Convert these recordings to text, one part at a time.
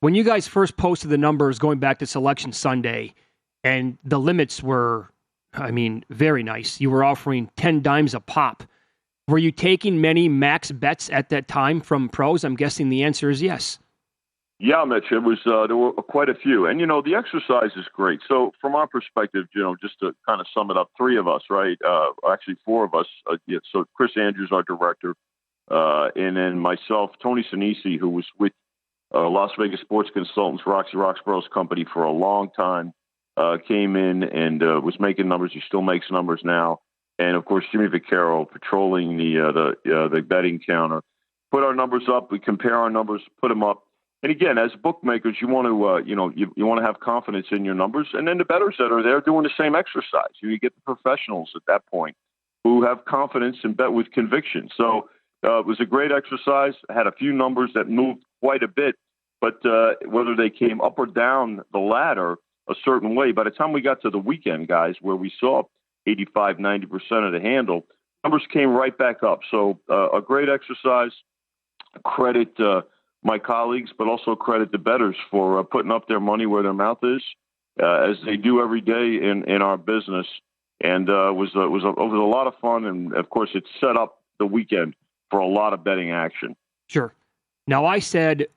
when you guys first posted the numbers going back to Selection Sunday, and the limits were, very nice. You were offering 10 dimes a pop. Were you taking many max bets at that time from pros? I'm guessing the answer is yes. Yeah, Mitch, it was, there were quite a few. And, the exercise is great. So from our perspective, just to kind of sum it up, three of us, right? Actually, four of us. So Chris Andrews, our director, and then myself, Tony Sinisi, who was with Las Vegas Sports Consultants, Roxy Roxborough's company for a long time, came in and was making numbers. He still makes numbers now. And, of course, Jimmy Vaccaro patrolling the betting counter. Put our numbers up. We compare our numbers, put them up. And again, as bookmakers, you want to, you want to have confidence in your numbers. And then the bettors that are there doing the same exercise. You get the professionals at that point who have confidence and bet with conviction. So it was a great exercise. I had a few numbers that moved quite a bit, but whether they came up or down the ladder a certain way, by the time we got to the weekend, guys, where we saw 85, 90% of the handle, numbers came right back up. So a great exercise. Credit my colleagues, but also credit the bettors for putting up their money where their mouth is, as they do every day in our business. And it was a lot of fun. And of course, it set up the weekend for a lot of betting action. Sure. Now, I said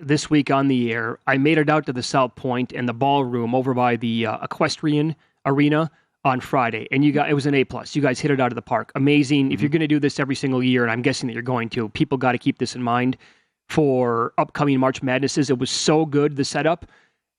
this week on the air, I made it out to the South Point and the ballroom over by the Equestrian Arena on Friday, and it was an A+. You guys hit it out of the park. Amazing. Mm-hmm. If you're going to do this every single year, and I'm guessing that you're going to, people got to keep this in mind for upcoming March Madnesses. It was so good, the setup.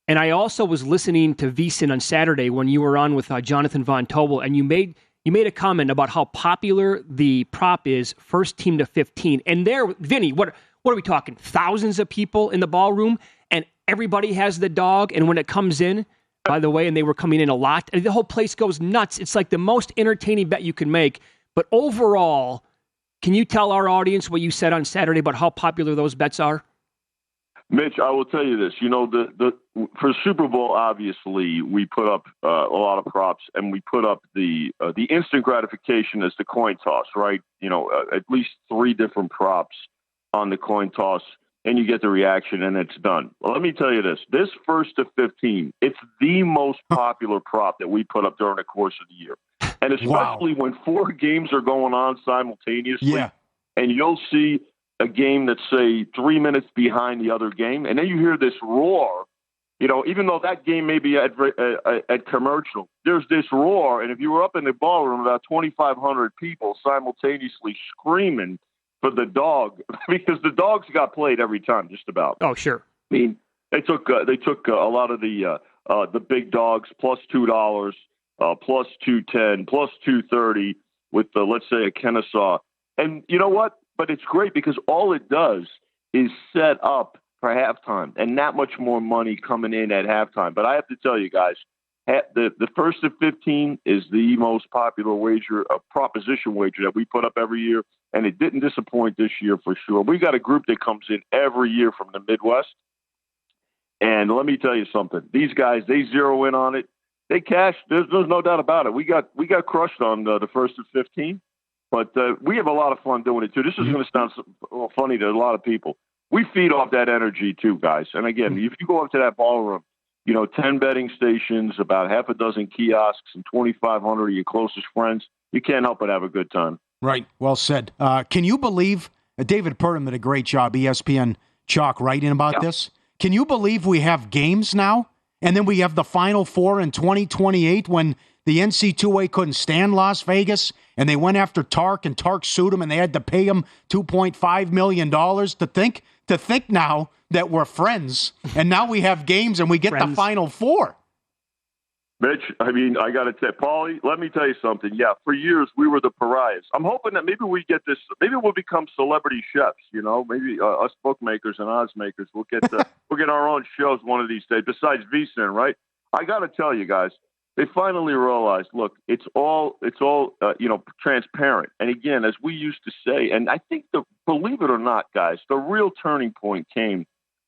And I also was listening to VSiN on Saturday when you were on with Jonathan Von Tobel, and you made a comment about how popular the prop is, first team to 15. And there, Vinny, what are we talking? Thousands of people in the ballroom, and everybody has the dog. And when it comes in, by the way, and they were coming in a lot, and the whole place goes nuts. It's like the most entertaining bet you can make. But overall, can you tell our audience what you said on Saturday about how popular those bets are? Mitch, I will tell you this. For Super Bowl, obviously, we put up a lot of props, and we put up the instant gratification as the coin toss, right? At least three different props on the coin toss, and you get the reaction, and it's done. Well, let me tell you this. This first to 15, it's the most popular prop that we put up during the course of the year. And especially when four games are going on simultaneously, and you'll see a game that's, say, 3 minutes behind the other game, and then you hear this roar, even though that game may be at commercial, there's this roar, and if you were up in the ballroom, about 2,500 people simultaneously screaming for the dog, because the dogs got played every time, just about. Oh, sure. I mean, they took a lot of the big dogs, plus $2, plus 210, plus 230 with let's say a Kennesaw. And you know what? But it's great because all it does is set up for halftime and that much more money coming in at halftime. But I have to tell you guys, the first of 15 is the most popular wager, a proposition wager that we put up every year. And it didn't disappoint this year for sure. We got a group that comes in every year from the Midwest. And let me tell you something. These guys, they zero in on it. They cash. There's no doubt about it. We got crushed on the first of 15, but we have a lot of fun doing it too. This is going to sound funny to a lot of people. We feed off that energy too, guys. And again, if you go up to that ballroom, 10 betting stations, about half a dozen kiosks, and 2,500 of your closest friends, you can't help but have a good time. Right. Well said. Can you believe David Purdom did a great job, ESPN Chalk, writing about this? Can you believe we have games now? And then we have the Final Four in 2028 when the NC2A couldn't stand Las Vegas and they went after Tark and Tark sued him and they had to pay him $2.5 million to think now that we're friends and now we have games and we get the Final Four. Mitch, I got to tell Pauly, let me tell you something. Yeah, for years we were the pariahs. I'm hoping that maybe we get this, maybe we'll become celebrity chefs, maybe us bookmakers and odds makers will get we'll get our own shows one of these days, besides VSiN, right? I got to tell you guys, they finally realized, look, it's all transparent. And again, as we used to say, and I think believe it or not, guys, the real turning point came,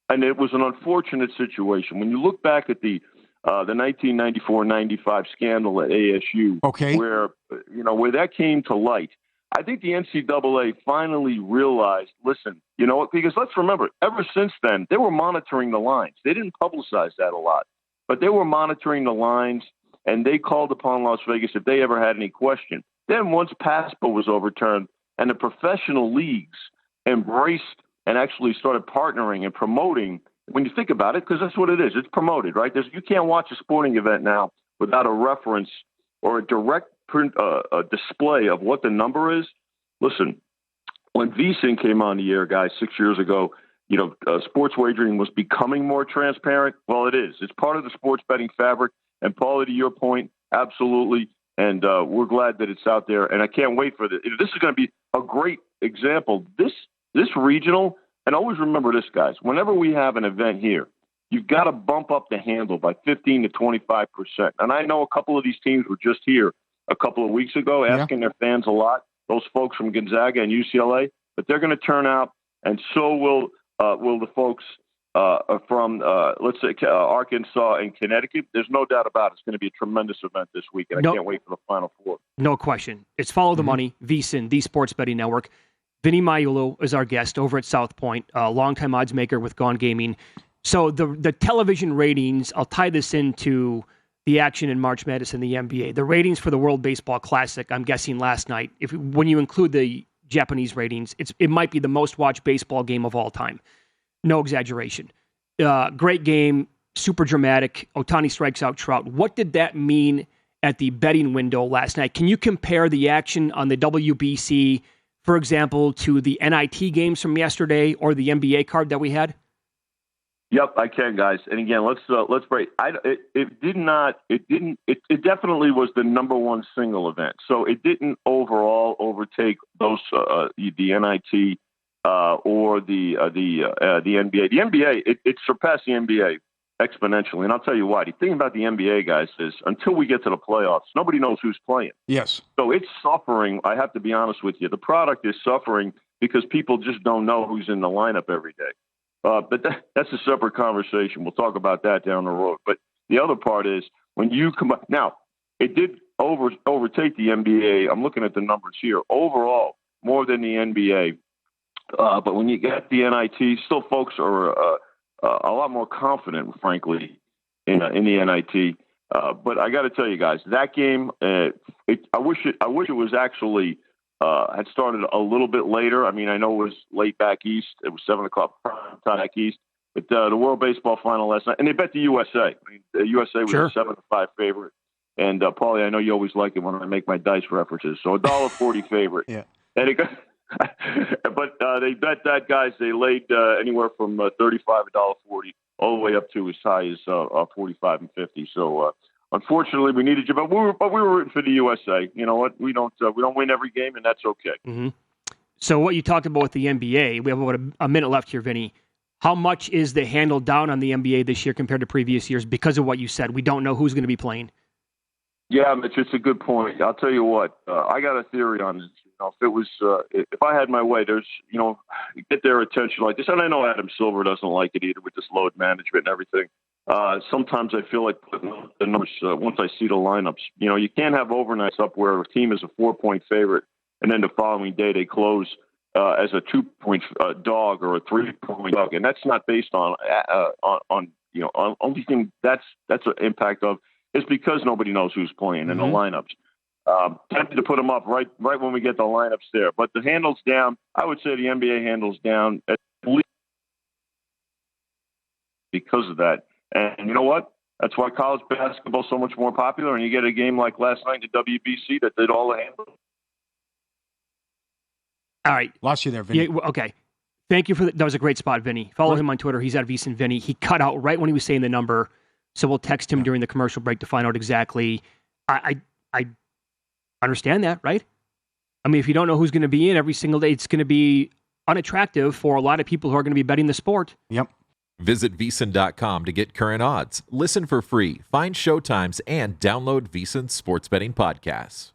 and it was an unfortunate situation. When you look back at the 1994-95 scandal at ASU, where that came to light. I think the NCAA finally realized, listen, you know what? Because let's remember, ever since then, they were monitoring the lines. They didn't publicize that a lot, but they were monitoring the lines, and they called upon Las Vegas if they ever had any question. Then once PASPA was overturned and the professional leagues embraced and actually started partnering and promoting, when you think about it, because that's what it is, it's promoted, right? You can't watch a sporting event now without a reference or a direct print, a display of what the number is. Listen, when VSiN came on the air, guys, 6 years ago, sports wagering was becoming more transparent. Well, it is. It's part of the sports betting fabric. And Pauly, to your point, absolutely. And we're glad that it's out there. And I can't wait for this. This is going to be a great example. This regional, and always remember this, guys, whenever we have an event here, you've got to bump up the handle by 15 to 25%. And I know a couple of these teams were just here a couple of weeks ago asking their fans a lot, those folks from Gonzaga and UCLA, but they're going to turn out, and so will the folks from, let's say, Arkansas and Connecticut. There's no doubt about it. It's going to be a tremendous event this week, and I can't wait for the Final Four. No question. It's Follow the Money, VSiN, the Sports Betting Network. Vinny Magliulo is our guest over at South Point, a longtime odds maker with Gone Gaming. So the television ratings, I'll tie this into the action in March Madness and the NBA. The ratings for the World Baseball Classic, I'm guessing last night, when you include the Japanese ratings, it might be the most watched baseball game of all time. No exaggeration. Great game, super dramatic. Ohtani strikes out Trout. What did that mean at the betting window last night? Can you compare the action on the WBC, for example, to the NIT games from yesterday or the NBA card that we had? Yep, I can, guys. And again, let's break. It definitely was the number one single event. So it didn't overall overtake those the NIT or the NBA. The NBA it surpassed the NBA exponentially, and I'll tell you why. The thing about the NBA, guys, is until we get to the playoffs, nobody knows who's playing. Yes. So it's suffering. I have to be honest with you. The product is suffering because people just don't know who's in the lineup every day. But that's a separate conversation. We'll talk about that down the road. But the other part is when you come up. Now, it did overtake the NBA. I'm looking at the numbers here. Overall, more than the NBA. But when you get the NIT, still folks are a lot more confident, frankly, in the NIT. But I got to tell you guys, that game, I wish it was actually had started a little bit later. I mean, I know it was late back east. It was 7 o'clock back east. But the World Baseball Final last night, and they bet the USA. I mean, the USA was a 7-5 favorite. And Pauly, I know you always like it when I make my dice references. So $1.40 favorite. Yeah. And it got, but they bet that, guys. They laid anywhere from $35, $1.40, all the way up to as high as 45 and 50. So unfortunately, we needed you, but we were rooting for the USA. You know what? We don't win every game, and that's okay. Mm-hmm. So what you talked about with the NBA, we have about a minute left here, Vinny. How much is the handle down on the NBA this year compared to previous years because of what you said? We don't know who's going to be playing. Yeah, Mitch, it's a good point. I'll tell you what. I got a theory on this. If it was, if I had my way, there's, you get their attention like this. And I know Adam Silver doesn't like it either with this load management and everything. Sometimes I feel like putting up the numbers once I see the lineups. You can't have overnights up where a team is a 4-point favorite, and then the following day they close as a 2-point dog or a 3-point dog, and that's not based on only thing that's an impact of is because nobody knows who's playing in the lineups. Tempted to put them up right when we get the lineups there, but the handle's down. I would say the NBA handle's down at least because of that. And you know what? That's why college basketball is so much more popular. And you get a game like last night at WBC that did all the handle. All right, lost you there, Vinny. Yeah, okay. Thank you for that. That was a great spot, Vinny. Follow him on Twitter. He's at VSiN Vinny. He cut out right when he was saying the number, so we'll text him during the commercial break to find out exactly. I understand that, right? I mean, if you don't know who's going to be in every single day, it's going to be unattractive for a lot of people who are going to be betting the sport. Yep. Visit VSiN.com to get current odds, listen for free, find showtimes, and download VSiN sports betting podcasts.